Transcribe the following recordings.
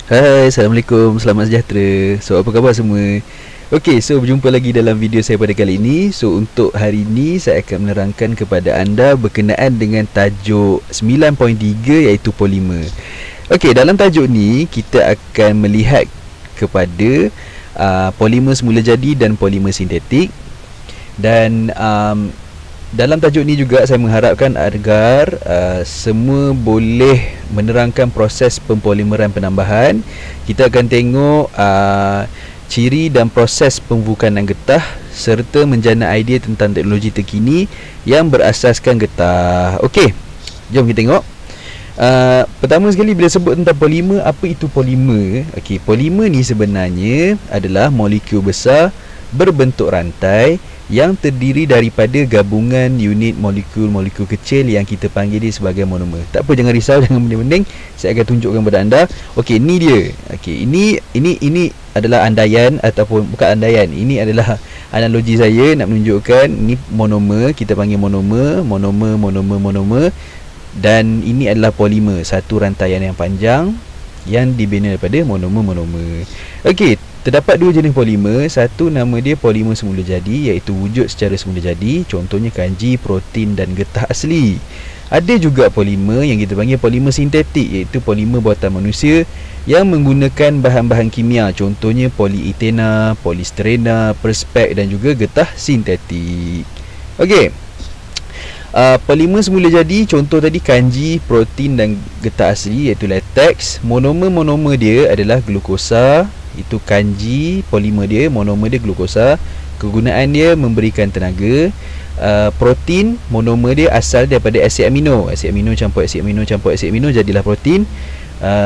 Hai, Assalamualaikum, selamat sejahtera. So, apa khabar semua? Okey, so berjumpa lagi dalam video saya pada kali ini. So, untuk hari ini saya akan menerangkan kepada anda berkenaan dengan tajuk 9.3 iaitu polimer. Okey, dalam tajuk ni kita akan melihat kepada polimer semula jadi dan polimer sintetik. Dan dalam tajuk ni juga saya mengharapkan agar semua boleh menerangkan proses pempolimeran penambahan. Kita akan tengok ciri dan proses pembukanan getah serta menjana idea tentang teknologi terkini yang berasaskan getah. Okey, jom kita tengok. Pertama sekali bila sebut tentang polimer, apa itu polimer? Okey, polimer ni sebenarnya adalah molekul besar berbentuk rantai yang terdiri daripada gabungan unit molekul-molekul kecil yang kita panggil dia sebagai monomer. Tak apa, jangan risau, jangan pening-pening. Saya akan tunjukkan kepada anda. Okey, ini dia. Okey, ini adalah andaian ataupun bukan andaian. Ini adalah analogi saya nak menunjukkan ini monomer, kita panggil monomer. Dan ini adalah polimer, satu rantaian yang panjang yang dibina daripada monomer. Okey, terdapat dua jenis polimer. Satu nama dia polimer semula jadi, iaitu wujud secara semula jadi, contohnya kanji, protein dan getah asli. Ada juga polimer yang kita panggil polimer sintetik, iaitu polimer buatan manusia yang menggunakan bahan-bahan kimia, contohnya polietena, polisterena, perspek dan juga getah sintetik. Okey, polimer semula jadi contoh tadi kanji, protein dan getah asli iaitu latex. Monomer dia adalah glukosa, itu kanji, polimer dia, monomer dia glukosa. Kegunaan dia memberikan tenaga. Protein, monomer dia asal daripada asid amino. Asid amino campur asid amino jadilah protein.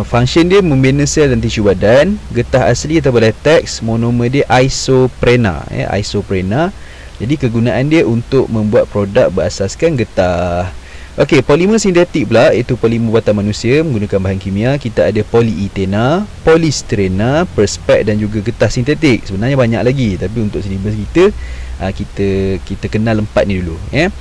Function dia membina sel dan tisu badan. Getah asli atau latex, monomer dia isoprena, isoprena. Jadi kegunaan dia untuk membuat produk berasaskan getah. Okey, polimer sintetik pula iaitu polimer buatan manusia menggunakan bahan kimia. Kita ada polietena, polisterena, perspek dan juga getah sintetik. Sebenarnya banyak lagi, tapi untuk silibus kita kenal empat ni dulu, ya.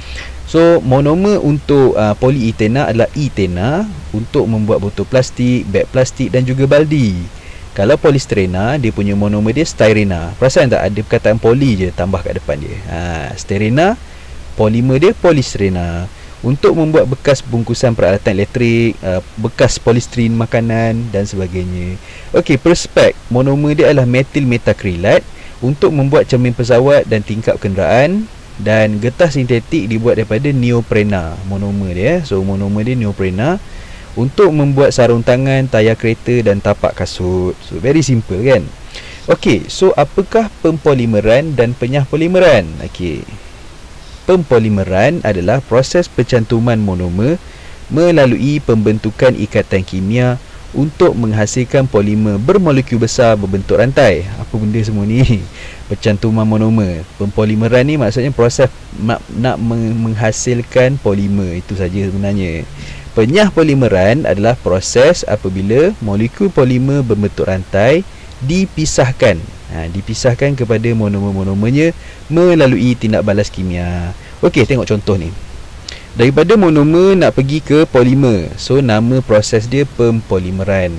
So, monomer untuk polietena adalah etena untuk membuat botol plastik, beg plastik dan juga baldi. Kalau polisterena, dia punya monomer dia styrena. Perasan tak ada perkataan poli je tambah kat depan dia. Styrena, polimer dia polisterena. Untuk membuat bekas bungkusan peralatan elektrik, bekas polistirin makanan dan sebagainya. Okey, perspek, monomer dia adalah metil metakrilat untuk membuat cermin pesawat dan tingkap kenderaan. Dan getah sintetik dibuat daripada neoprena, monomer dia. So, monomer dia neoprena untuk membuat sarung tangan, tayar kereta dan tapak kasut. So, very simple kan? Okey, so apakah pempolimeran dan penyahpolimeran? Okey, pempolimeran adalah proses pencantuman monomer melalui pembentukan ikatan kimia untuk menghasilkan polimer bermolekul besar berbentuk rantai. Apa benda semua ni? Pencantuman monomer. Pempolimeran ni maksudnya proses nak menghasilkan polimer. Itu saja sebenarnya. Penyahpolimeran adalah proses apabila molekul polimer berbentuk rantai dipisahkan. Dipisahkan kepada monomer-monomernya melalui tindak balas kimia. Okey, tengok contoh ni. Daripada monomer nak pergi ke polimer. So, nama proses dia pempolimeran.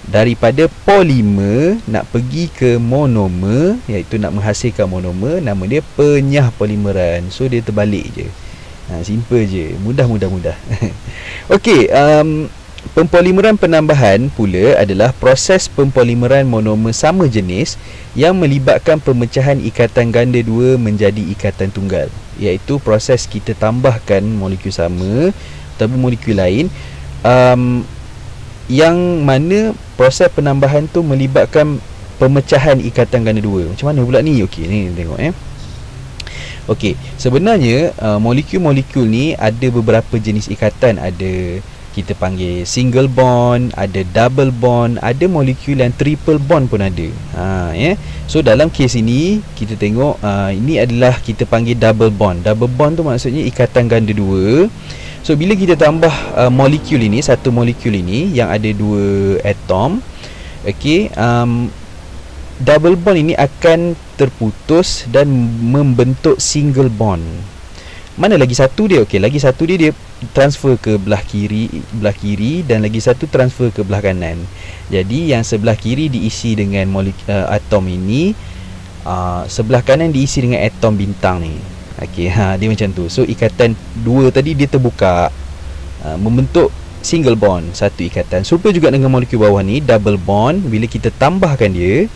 Daripada polimer nak pergi ke monomer, iaitu nak menghasilkan monomer, nama dia penyahpolimeran. So, dia terbalik je. Simple je, mudah. Okey, pempolimeran penambahan pula adalah proses pempolimeran monomer sama jenis yang melibatkan pemecahan ikatan ganda dua menjadi ikatan tunggal, iaitu proses kita tambahkan molekul sama ataupun molekul lain, yang mana proses penambahan tu melibatkan pemecahan ikatan ganda dua. Macam mana pula ni? Okey, ni tengok Okey, sebenarnya molekul-molekul ni ada beberapa jenis ikatan. Ada kita panggil single bond, ada double bond, ada molekul yang triple bond pun ada. So dalam kes ini kita tengok ini adalah kita panggil double bond. Double bond tu maksudnya ikatan ganda dua. So bila kita tambah molekul ini, satu molekul ini yang ada dua atom, okey, double bond ini akan terputus dan membentuk single bond. Mana lagi satu dia? Okey, lagi satu dia transfer ke belah kiri dan lagi satu transfer ke belah kanan. Jadi yang sebelah kiri diisi dengan atom ini, sebelah kanan diisi dengan atom bintang ni. Okey, dia macam tu. So ikatan dua tadi dia terbuka, membentuk single bond, satu ikatan. Serupa juga dengan molekul bawah ni, double bond. Bila kita tambahkan dia,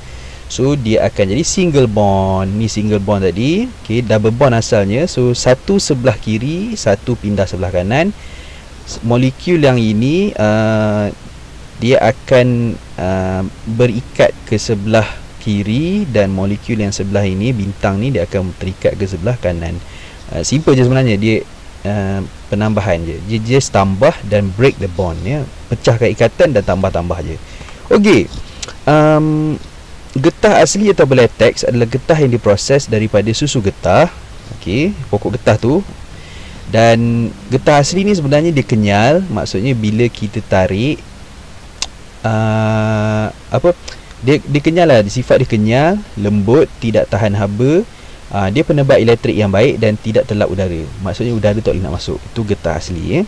so dia akan jadi single bond. Ni single bond tadi. Okey, double bond asalnya. So satu sebelah kiri, satu pindah sebelah kanan. Molekul yang ini dia akan berikat ke sebelah kiri, dan molekul yang sebelah ini, bintang ni, dia akan terikat ke sebelah kanan. Simple je sebenarnya. Dia penambahan je. Dia just tambah dan break the bond, ya. Pecahkan ikatan dan tambah-tambah je. Okey. Getah asli atau latex adalah getah yang diproses daripada susu getah. Okey, pokok getah tu. Dan getah asli ni sebenarnya dia kenyal. Maksudnya bila kita tarik, dia kenyal lah. Sifat dia kenyal, lembut, tidak tahan haba. Dia penebat elektrik yang baik dan tidak terlap udara. Maksudnya udara tak boleh nak masuk. Itu getah asli,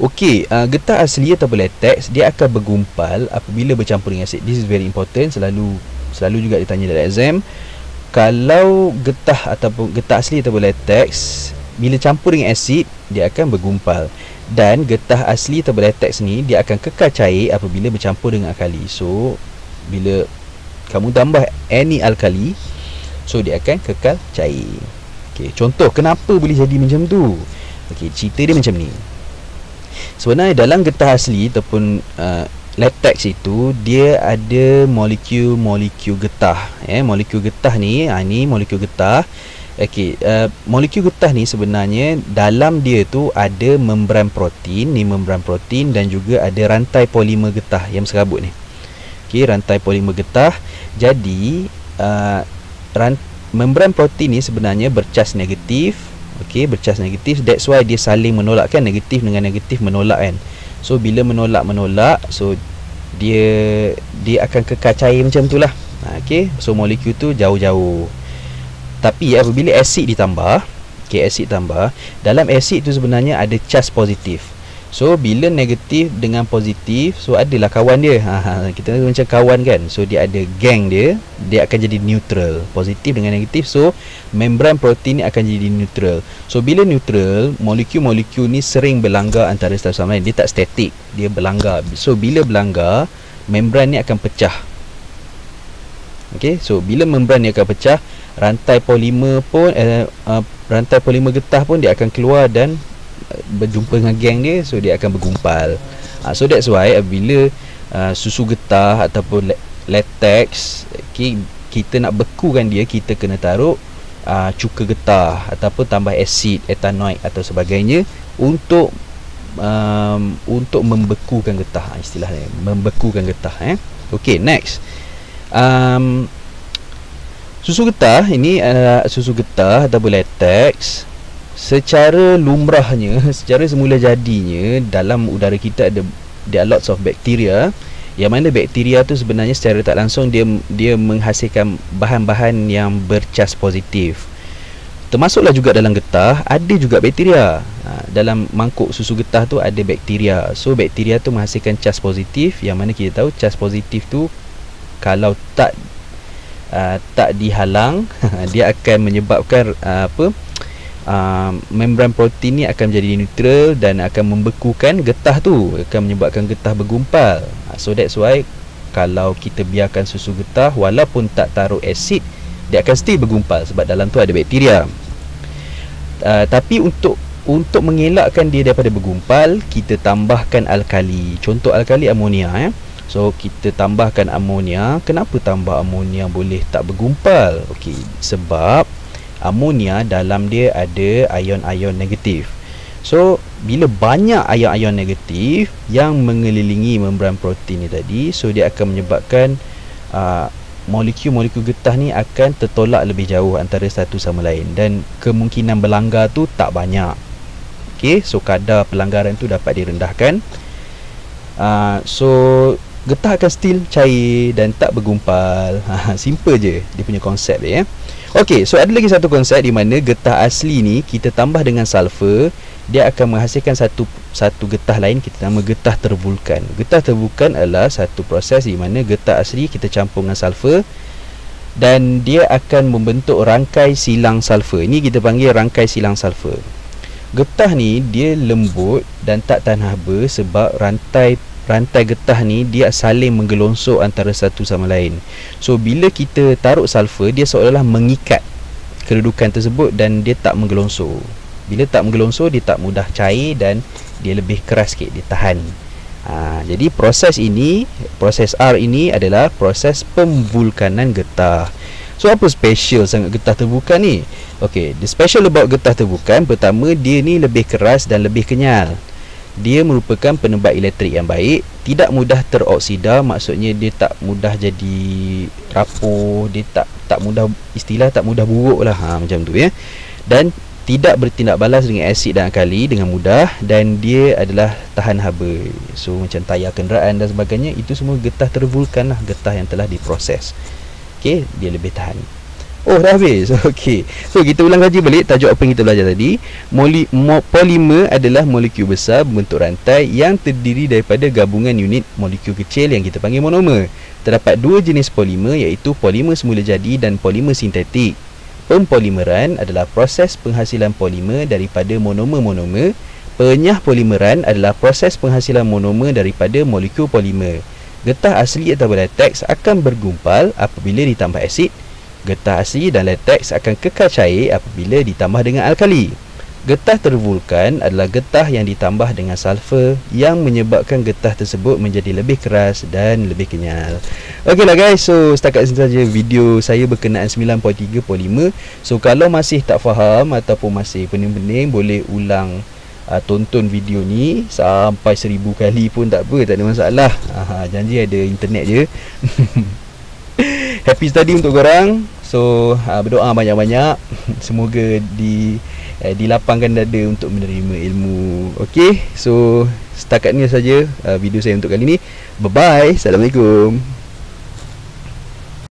Okey, getah asli atau latex dia akan bergumpal apabila bercampur dengan asid. This is very important. Selalu juga ditanya dalam exam. Kalau getah ataupun getah asli atau latex bila campur dengan asid, dia akan bergumpal. Dan getah asli atau latex ni dia akan kekal cair apabila bercampur dengan alkali. So bila kamu tambah any alkali, so dia akan kekal cair. Okey, contoh kenapa boleh jadi macam tu. Okey, cerita dia macam ni. Sebenarnya dalam getah asli ataupun latex itu, dia ada molekul-molekul getah. Molekul getah ni, ni molekul getah. Okey, molekul getah ni sebenarnya dalam dia tu ada membran protein, ni membran protein, dan juga ada rantai polimer getah yang serabut ni. Okey, rantai polimer getah. Jadi membran protein ni sebenarnya bercas negatif. Okey, bercas negatif. That's why dia saling menolak, kan, negatif dengan negatif menolak, kan. So bila menolak, so dia akan kekal cair macam tu lah. Okey, so molekul tu jauh-jauh. Tapi apabila asid ditambah, asid tambah, dalam asid tu sebenarnya ada charge positif. So bila negatif dengan positif, so adalah kawan dia. Kita macam kawan, kan. So dia ada gang dia akan jadi neutral. Positif dengan negatif, so membran protein ni akan jadi neutral. So bila neutral, molekul-molekul ni sering berlanggar antara satu sama lain. Dia tak statik, dia berlanggar. So bila berlanggar, membran ni akan pecah. Okey, so bila membran ni akan pecah, rantai polimer pun rantai polimer getah pun dia akan keluar dan berjumpa dengan geng dia, so dia akan bergumpal. So that's why bila susu getah ataupun latex, kita nak bekukan dia, kita kena taruh cuka getah ataupun tambah asid etanoik atau sebagainya untuk membekukan getah, istilahnya membekukan getah. Okey, next. Susu getah ini adalah susu getah atau latex. Secara lumrahnya, secara semula jadinya, dalam udara kita ada lots of bacteria, yang mana bakteria tu sebenarnya secara tak langsung dia menghasilkan bahan-bahan yang bercas positif. Termasuklah juga dalam getah ada juga bakteria. Dalam mangkuk susu getah tu ada bakteria. So bakteria tu menghasilkan cas positif, yang mana kita tahu cas positif tu kalau tak dihalang dia akan menyebabkan membran protein ni akan menjadi neutral dan akan membekukan getah tu, akan menyebabkan getah bergumpal. So that's why kalau kita biarkan susu getah walaupun tak taruh asid, dia akan still bergumpal sebab dalam tu ada bakteria. Tapi untuk mengelakkan dia daripada bergumpal, kita tambahkan alkali. Contoh alkali amonia. So kita tambahkan amonia. Kenapa tambah amonia boleh tak bergumpal? Okey, sebab amonia dalam dia ada ion-ion negatif. So bila banyak ion-ion negatif yang mengelilingi membran protein ni tadi, so dia akan menyebabkan molekul-molekul getah ni akan tertolak lebih jauh antara satu sama lain, dan kemungkinan berlanggar tu tak banyak. Okey, so kadar pelanggaran tu dapat direndahkan. So getah akan still cair dan tak bergumpal. Simple je dia punya konsep dia. Okey, so ada lagi satu konsep di mana getah asli ni kita tambah dengan sulfur dia akan menghasilkan satu getah lain, kita nama getah tervulkan. Getah tervulkan adalah satu proses di mana getah asli kita campur dengan sulfur dan dia akan membentuk rangkai silang sulfur. Ini kita panggil rangkai silang sulfur. Getah ni dia lembut dan tak tahan haba sebab rantai getah ni dia saling menggelonsor antara satu sama lain. So bila kita taruh sulfur, dia seolah-olah mengikat kedudukan tersebut dan dia tak menggelonsor. Bila tak menggelonsor, dia tak mudah cair dan dia lebih keras sikit, dia tahan. Jadi proses R ini adalah proses pemvulkanan getah. So apa special sangat getah tervulkan ni? Okay, the special about getah tervulkan, pertama dia ni lebih keras dan lebih kenyal. Dia merupakan penebat elektrik yang baik, tidak mudah teroksida, maksudnya dia tak mudah jadi rapuh, dia tak mudah, istilah tak mudah buruk lah, macam tu ya. Dan tidak bertindak balas dengan asid dan alkali dengan mudah, dan dia adalah tahan haba. So macam tayar kenderaan dan sebagainya, itu semua getah tervulkan lah, getah yang telah diproses. Okay, dia lebih tahan. Oh, dah habis. Okay, so kita ulang kaji balik tajuk apa yang kita belajar tadi. Polimer adalah molekul besar berbentuk rantai yang terdiri daripada gabungan unit molekul kecil yang kita panggil monomer. Terdapat dua jenis polimer, iaitu polimer semula jadi dan polimer sintetik. Pempolimeran adalah proses penghasilan polimer daripada monomer-monomer. Penyah polimeran adalah proses penghasilan monomer daripada molekul polimer. Getah asli atau lateks akan bergumpal apabila ditambah asid. Getah asli dan lateks akan kekal cair apabila ditambah dengan alkali. Getah tervulkan adalah getah yang ditambah dengan sulfur yang menyebabkan getah tersebut menjadi lebih keras dan lebih kenyal. Okey lah guys, so setakat sini saja video saya berkenaan 9.3 polimer. So kalau masih tak faham ataupun masih pening-pening, boleh ulang tonton video ni sampai 1000 kali pun tak apa, tak ada masalah. Janji ada internet je. Happy study untuk korang. So berdoa banyak-banyak. Semoga dilapangkan dada untuk menerima ilmu. Okey, so setakat ni saja video saya untuk kali ni. Bye bye. Assalamualaikum.